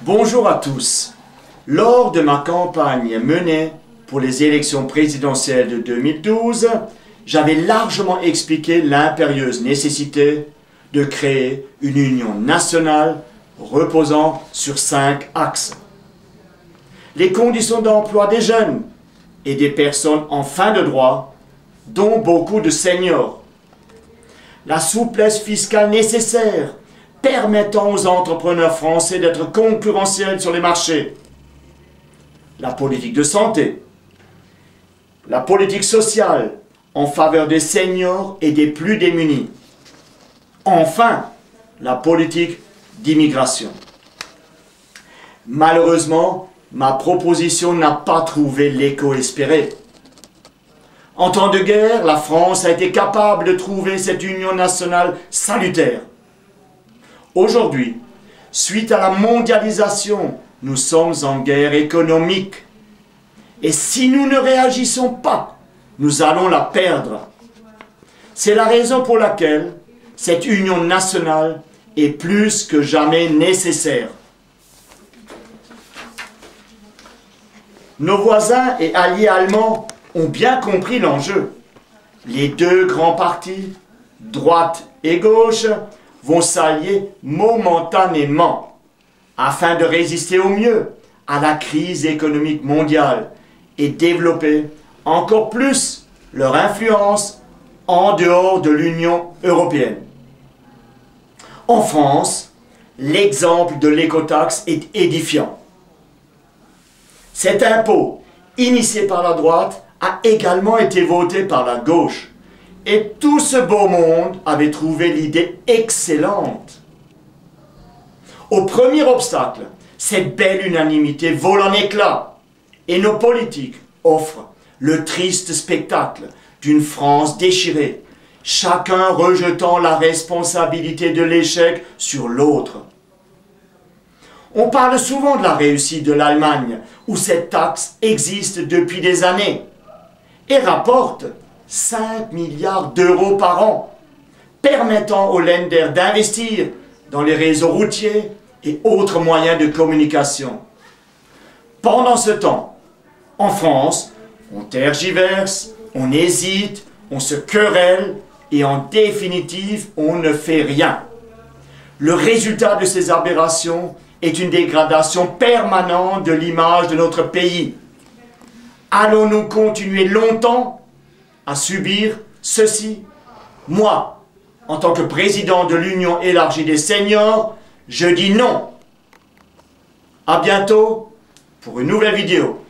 Bonjour à tous. Lors de ma campagne menée pour les élections présidentielles de 2012, j'avais largement expliqué l'impérieuse nécessité de créer une union nationale reposant sur 5 axes. Les conditions d'emploi des jeunes et des personnes en fin de droit, dont beaucoup de seniors. La souplesse fiscale nécessaire permettant aux entrepreneurs français d'être concurrentiels sur les marchés. La politique de santé. La politique sociale en faveur des seniors et des plus démunis. Enfin, la politique d'immigration. Malheureusement, ma proposition n'a pas trouvé l'écho espéré. En temps de guerre, la France a été capable de trouver cette union nationale salutaire. Aujourd'hui, suite à la mondialisation, nous sommes en guerre économique. Et si nous ne réagissons pas, nous allons la perdre. C'est la raison pour laquelle cette union nationale est plus que jamais nécessaire. Nos voisins et alliés allemands ont bien compris l'enjeu. Les deux grands partis, droite et gauche, vont s'allier momentanément afin de résister au mieux à la crise économique mondiale et développer encore plus leur influence en dehors de l'Union européenne. En France, l'exemple de l'écotaxe est édifiant. Cet impôt, initié par la droite, a également été voté par la gauche. Et tout ce beau monde avait trouvé l'idée excellente. Au premier obstacle, cette belle unanimité vole en éclats. Et nos politiques offrent le triste spectacle d'une France déchirée, chacun rejetant la responsabilité de l'échec sur l'autre. On parle souvent de la réussite de l'Allemagne, où cette taxe existe depuis des années, et rapporte 5 milliards d'euros par an, permettant aux Länder d'investir dans les réseaux routiers et autres moyens de communication. Pendant ce temps, en France, on tergiverse, on hésite, on se querelle et en définitive, on ne fait rien. Le résultat de ces aberrations est une dégradation permanente de l'image de notre pays. Allons-nous continuer longtemps à subir ceci? Moi, en tant que président de l'Union élargie des seniors, je dis non. À bientôt pour une nouvelle vidéo.